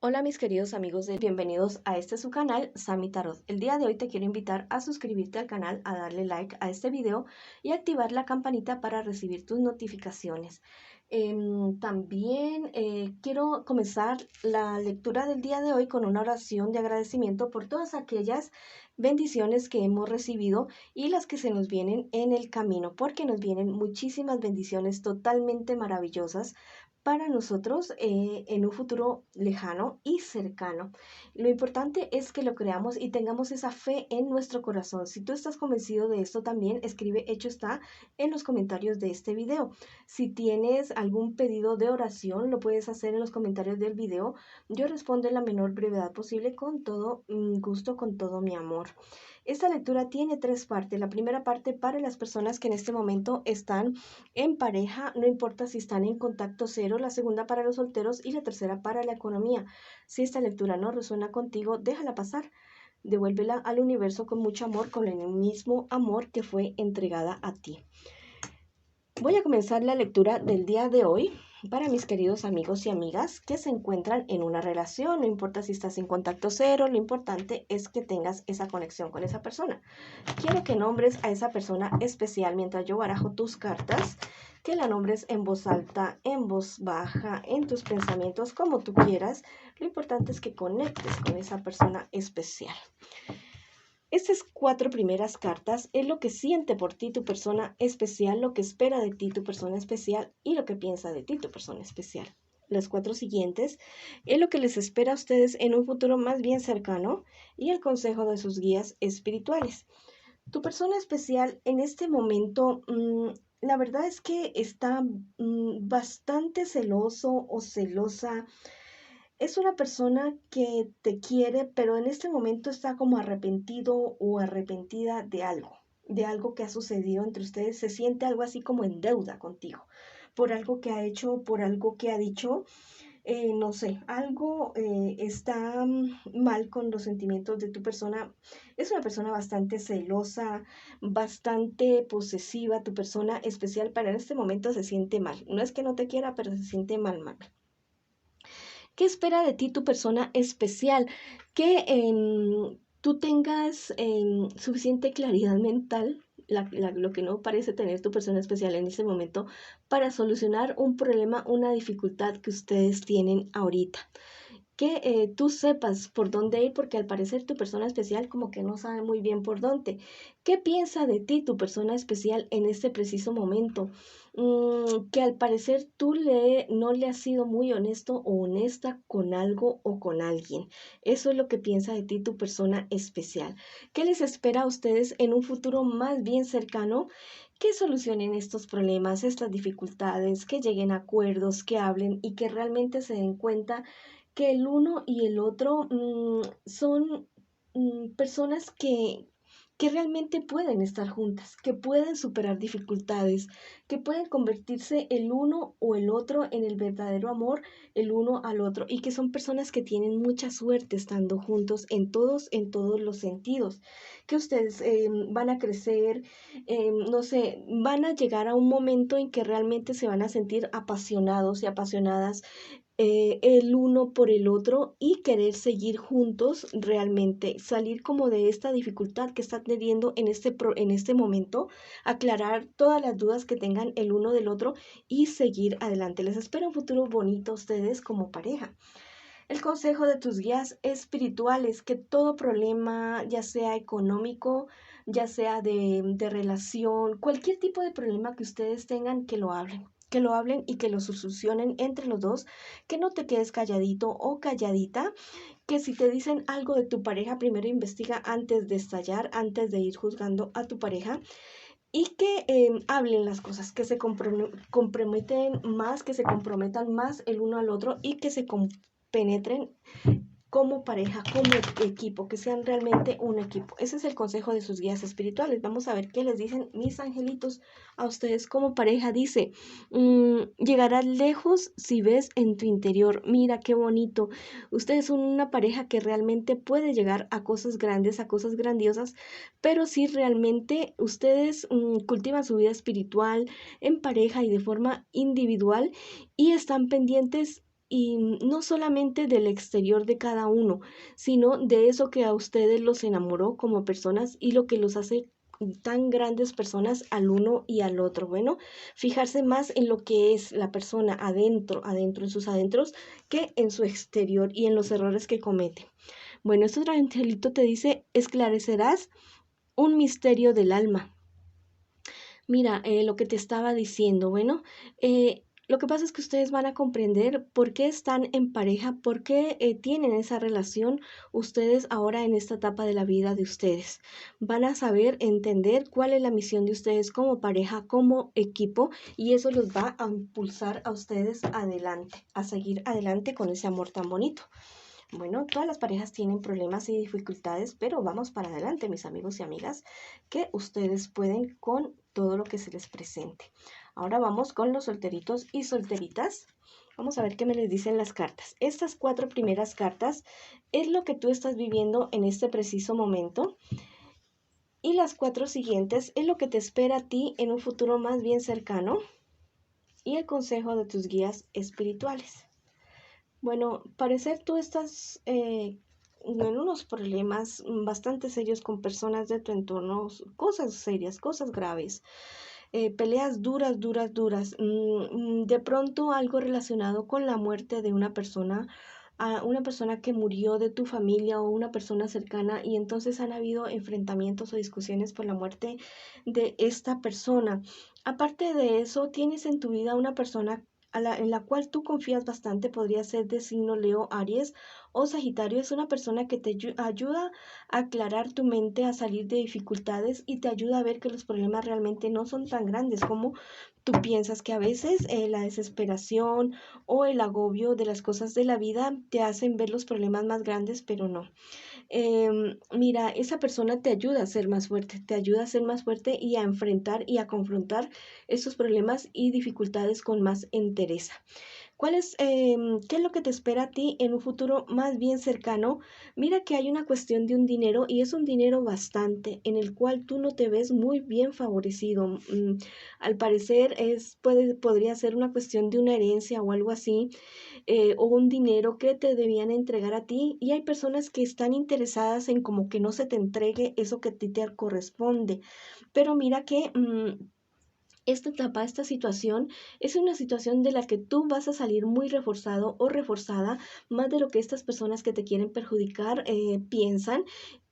Hola mis queridos amigos, bienvenidos a este su canal, Sami Tarot. El día de hoy te quiero invitar a suscribirte al canal, a darle like a este video y activar la campanita para recibir tus notificaciones. También quiero comenzar la lectura del día de hoy con una oración de agradecimiento por todas aquellas bendiciones que hemos recibido y las que se nos vienen en el camino, porque nos vienen muchísimas bendiciones totalmente maravillosas para nosotros en un futuro lejano y cercano. Lo importante es que lo creamos y tengamos esa fe en nuestro corazón. Si tú estás convencido de esto también, escribe hecho está en los comentarios de este video. Si tienes algún pedido de oración, lo puedes hacer en los comentarios del video. Yo respondo en la menor brevedad posible con todo gusto, con todo mi amor. Esta lectura tiene tres partes. La primera parte para las personas que en este momento están en pareja, no importa si están en contacto cero, la segunda para los solteros y la tercera para la economía. Si esta lectura no resuena contigo, déjala pasar. Devuélvela al universo con mucho amor, con el mismo amor que fue entregada a ti. Voy a comenzar la lectura del día de hoy para mis queridos amigos y amigas que se encuentran en una relación. No importa si estás en contacto cero, lo importante es que tengas esa conexión con esa persona. Quiero que nombres a esa persona especial mientras yo barajo tus cartas, que la nombres en voz alta, en voz baja, en tus pensamientos, como tú quieras. Lo importante es que conectes con esa persona especial. Estas cuatro primeras cartas es lo que siente por ti tu persona especial, lo que espera de ti tu persona especial y lo que piensa de ti tu persona especial. Las cuatro siguientes es lo que les espera a ustedes en un futuro más bien cercano y el consejo de sus guías espirituales. Tu persona especial en este momento, la verdad es que está bastante celoso o celosa. Es una persona que te quiere, pero en este momento está como arrepentido o arrepentida de algo que ha sucedido entre ustedes. Se siente algo así como en deuda contigo, por algo que ha hecho, por algo que ha dicho. No sé, algo está mal con los sentimientos de tu persona. Es una persona bastante celosa, bastante posesiva. Tu persona especial para en este momento se siente mal. No es que no te quiera, pero se siente mal, mal. ¿Qué espera de ti tu persona especial? Que tú tengas suficiente claridad mental, lo que no parece tener tu persona especial en este momento, para solucionar un problema, una dificultad que ustedes tienen ahorita. Que tú sepas por dónde ir, porque al parecer tu persona especial como que no sabe muy bien por dónde. ¿Qué piensa de ti tu persona especial en este preciso momento? Que al parecer no le has sido muy honesto o honesta con algo o con alguien. Eso es lo que piensa de ti tu persona especial. ¿Qué les espera a ustedes en un futuro más bien cercano? Que solucionen estos problemas, estas dificultades, que lleguen a acuerdos, que hablen y que realmente se den cuenta que el uno y el otro son personas que realmente pueden estar juntas, que pueden superar dificultades, que pueden convertirse el uno o el otro en el verdadero amor, el uno al otro, y que son personas que tienen mucha suerte estando juntos en todos los sentidos, que ustedes van a crecer, no sé, van a llegar a un momento en que realmente se van a sentir apasionados y apasionadas el uno por el otro y querer seguir juntos realmente, salir como de esta dificultad que están teniendo en este momento, aclarar todas las dudas que tengan el uno del otro y seguir adelante. Les espero un futuro bonito a ustedes como pareja. El consejo de tus guías espirituales, que todo problema, ya sea económico, ya sea de relación, cualquier tipo de problema que ustedes tengan, que lo hablen y que lo solucionen entre los dos, que no te quedes calladito o calladita, que si te dicen algo de tu pareja, primero investiga antes de estallar, antes de ir juzgando a tu pareja y que hablen las cosas, que se comprometen más, que se comprometan más el uno al otro y que se penetren como pareja, como equipo, que sean realmente un equipo. Ese es el consejo de sus guías espirituales. Vamos a ver qué les dicen mis angelitos a ustedes como pareja. Dice, llegarás lejos si ves en tu interior. Mira qué bonito. Ustedes son una pareja que realmente puede llegar a cosas grandes, a cosas grandiosas, pero si realmente ustedes cultivan su vida espiritual en pareja y de forma individual y están pendientes y no solamente del exterior de cada uno, sino de eso que a ustedes los enamoró como personas y lo que los hace tan grandes personas al uno y al otro. Bueno, fijarse más en lo que es la persona adentro, adentro, en sus adentros, que en su exterior y en los errores que comete. Bueno, este otro angelito te dice, esclarecerás un misterio del alma. Mira, lo que te estaba diciendo, bueno, lo que pasa es que ustedes van a comprender por qué están en pareja, por qué tienen esa relación ustedes ahora en esta etapa de la vida de ustedes. Van a saber entender cuál es la misión de ustedes como pareja, como equipo, y eso los va a impulsar a ustedes adelante, a seguir adelante con ese amor tan bonito. Bueno, todas las parejas tienen problemas y dificultades, pero vamos para adelante, mis amigos y amigas, que ustedes pueden con todo lo que se les presente. Ahora vamos con los solteritos y solteritas. Vamos a ver qué me les dicen las cartas. Estas 4 primeras cartas es lo que tú estás viviendo en este preciso momento. Y las 4 siguientes es lo que te espera a ti en un futuro más bien cercano. Y el consejo de tus guías espirituales. Bueno, parecer tú estás en unos problemas bastante serios con personas de tu entorno, cosas serias, cosas graves, peleas duras, duras, duras. De pronto algo relacionado con la muerte de una persona, a una persona que murió de tu familia o una persona cercana y entonces han habido enfrentamientos o discusiones por la muerte de esta persona. Aparte de eso, tienes en tu vida una persona en la cual tú confías bastante, podría ser de signo Leo, Aries o Sagitario. Es una persona que te ayuda a aclarar tu mente, a salir de dificultades y te ayuda a ver que los problemas realmente no son tan grandes como tú piensas, que a veces la desesperación o el agobio de las cosas de la vida te hacen ver los problemas más grandes, pero no. Mira, esa persona te ayuda a ser más fuerte, te ayuda a ser más fuerte y a enfrentar y a confrontar esos problemas y dificultades con más entereza. ¿Qué es lo que te espera a ti en un futuro más bien cercano? Mira que hay una cuestión de un dinero y es un dinero bastante en el cual tú no te ves muy bien favorecido. Al parecer podría ser una cuestión de una herencia o algo así, o un dinero que te debían entregar a ti y hay personas que están interesadas en como que no se te entregue eso que a ti te corresponde. Pero mira que esta etapa, esta situación, es una situación de la que tú vas a salir muy reforzado o reforzada, más de lo que estas personas que te quieren perjudicar piensan.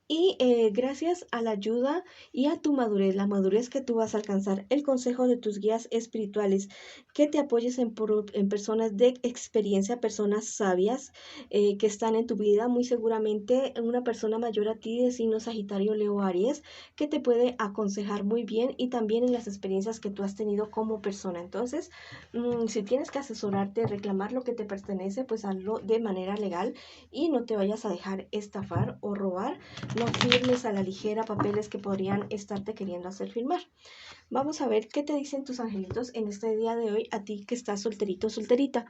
Y gracias a la ayuda y a tu madurez, la madurez que tú vas a alcanzar, el consejo de tus guías espirituales, que te apoyes en personas de experiencia, personas sabias que están en tu vida, muy seguramente una persona mayor a ti de signo Sagitario, Leo, Aries, que te puede aconsejar muy bien y también en las experiencias que tú has tenido como persona. Entonces, si tienes que asesorarte, reclamar lo que te pertenece, pues hazlo de manera legal y no te vayas a dejar estafar o robar. No firmes a la ligera papeles que podrían estarte queriendo hacer firmar. Vamos a ver qué te dicen tus angelitos en este día de hoy a ti que estás solterito o solterita.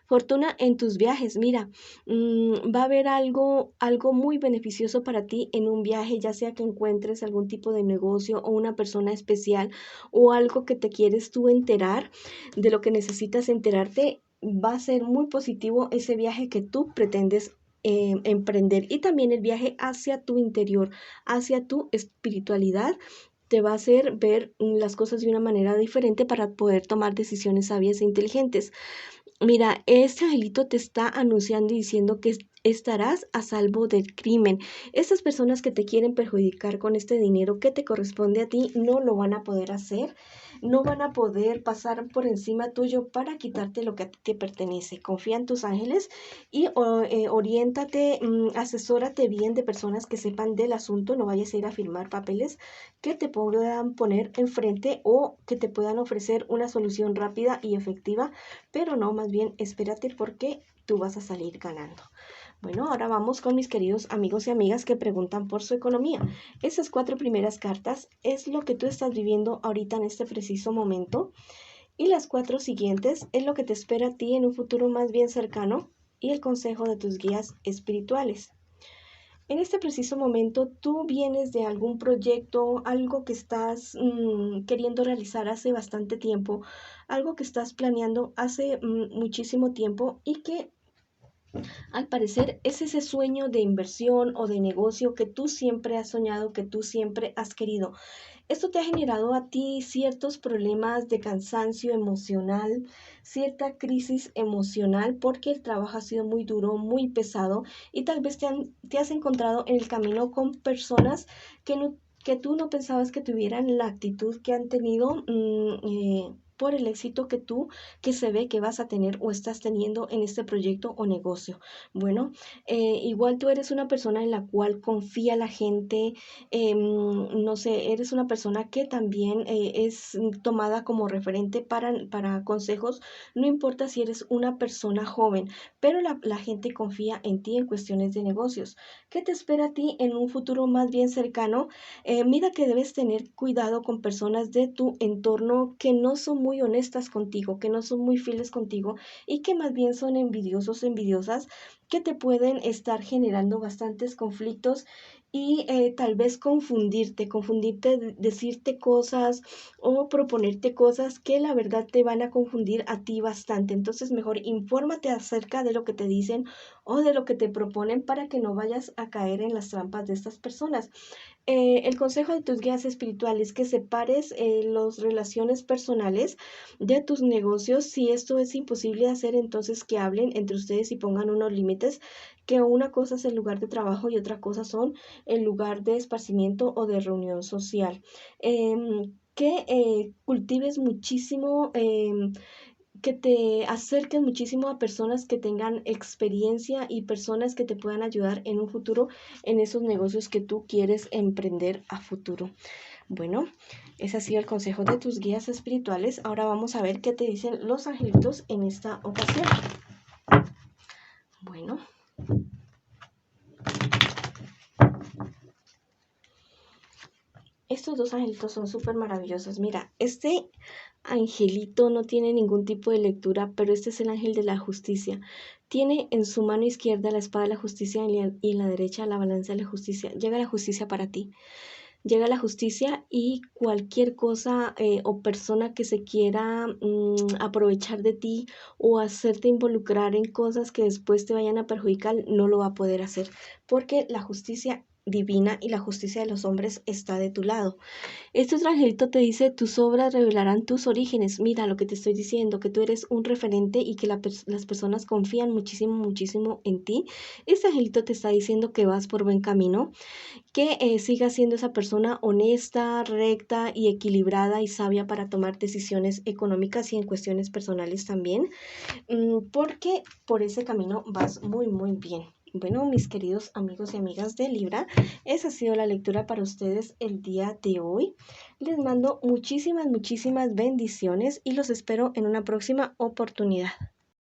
Fortuna en tus viajes. Mira, va a haber algo muy beneficioso para ti en un viaje, ya sea que encuentres algún tipo de negocio o una persona especial o algo que te quieres tú enterar de lo que necesitas enterarte. Va a ser muy positivo ese viaje que tú pretendes emprender y también el viaje hacia tu interior, hacia tu espiritualidad te va a hacer ver las cosas de una manera diferente para poder tomar decisiones sabias e inteligentes. Mira, este angelito te está anunciando y diciendo que estarás a salvo del crimen. Estas personas que te quieren perjudicar con este dinero que te corresponde a ti no lo van a poder hacer, no van a poder pasar por encima tuyo para quitarte lo que a ti te pertenece. Confía en tus ángeles y oriéntate, asesórate bien de personas que sepan del asunto, no vayas a ir a firmar papeles que te puedan poner enfrente o que te puedan ofrecer una solución rápida y efectiva, pero no, más bien espérate porque tú vas a salir ganando. Bueno, ahora vamos con mis queridos amigos y amigas que preguntan por su economía. Esas 4 primeras cartas es lo que tú estás viviendo ahorita en este preciso momento y las 4 siguientes es lo que te espera a ti en un futuro más bien cercano y el consejo de tus guías espirituales. En este preciso momento, tú vienes de algún proyecto, algo que estás queriendo realizar hace bastante tiempo, algo que estás planeando hace muchísimo tiempo y que Al parecer es ese sueño de inversión o de negocio que tú siempre has soñado, que tú siempre has querido. Esto te ha generado a ti ciertos problemas de cansancio emocional, cierta crisis emocional porque el trabajo ha sido muy duro, muy pesado y tal vez te has encontrado en el camino con personas que tú no pensabas que tuvieran la actitud que han tenido. Por el éxito que se ve que vas a tener o estás teniendo en este proyecto o negocio. Bueno, igual tú eres una persona en la cual confía la gente, no sé, eres una persona que también es tomada como referente para consejos, no importa si eres una persona joven, pero la gente confía en ti en cuestiones de negocios. ¿Qué te espera a ti en un futuro más bien cercano? Mira que debes tener cuidado con personas de tu entorno que no son muy honestas contigo, que no son muy fieles contigo y que más bien son envidiosos, envidiosas, que te pueden estar generando bastantes conflictos y tal vez confundirte, decirte cosas o proponerte cosas que la verdad te van a confundir a ti bastante. Entonces mejor infórmate acerca de lo que te dicen o de lo que te proponen para que no vayas a caer en las trampas de estas personas. El consejo de tus guías espirituales que separes las relaciones personales de tus negocios. Si esto es imposible de hacer, entonces que hablen entre ustedes y pongan unos límites, que una cosa es el lugar de trabajo y otra cosa son el lugar de esparcimiento o de reunión social. Que cultives muchísimo, que te acerques muchísimo a personas que tengan experiencia y personas que te puedan ayudar en un futuro en esos negocios que tú quieres emprender a futuro. Bueno, ese ha sido el consejo de tus guías espirituales. Ahora vamos a ver qué te dicen los angelitos en esta ocasión. Bueno, estos dos angelitos son súper maravillosos. Mira, este angelito no tiene ningún tipo de lectura, pero este es el ángel de la justicia. Tiene en su mano izquierda la espada de la justicia y en la derecha la balanza de la justicia. Llega la justicia para ti. Llega la justicia y cualquier cosa o persona que se quiera aprovechar de ti o hacerte involucrar en cosas que después te vayan a perjudicar, no lo va a poder hacer, porque la justicia divina y la justicia de los hombres está de tu lado. Este otro angelito te dice, tus obras revelarán tus orígenes. Mira lo que te estoy diciendo, que tú eres un referente y que las personas confían muchísimo, muchísimo en ti. Este angelito te está diciendo que vas por buen camino, que sigas siendo esa persona honesta, recta y equilibrada y sabia para tomar decisiones económicas y en cuestiones personales también, porque por ese camino vas muy, muy bien. Bueno, mis queridos amigos y amigas de Libra, esa ha sido la lectura para ustedes el día de hoy. Les mando muchísimas, muchísimas bendiciones y los espero en una próxima oportunidad.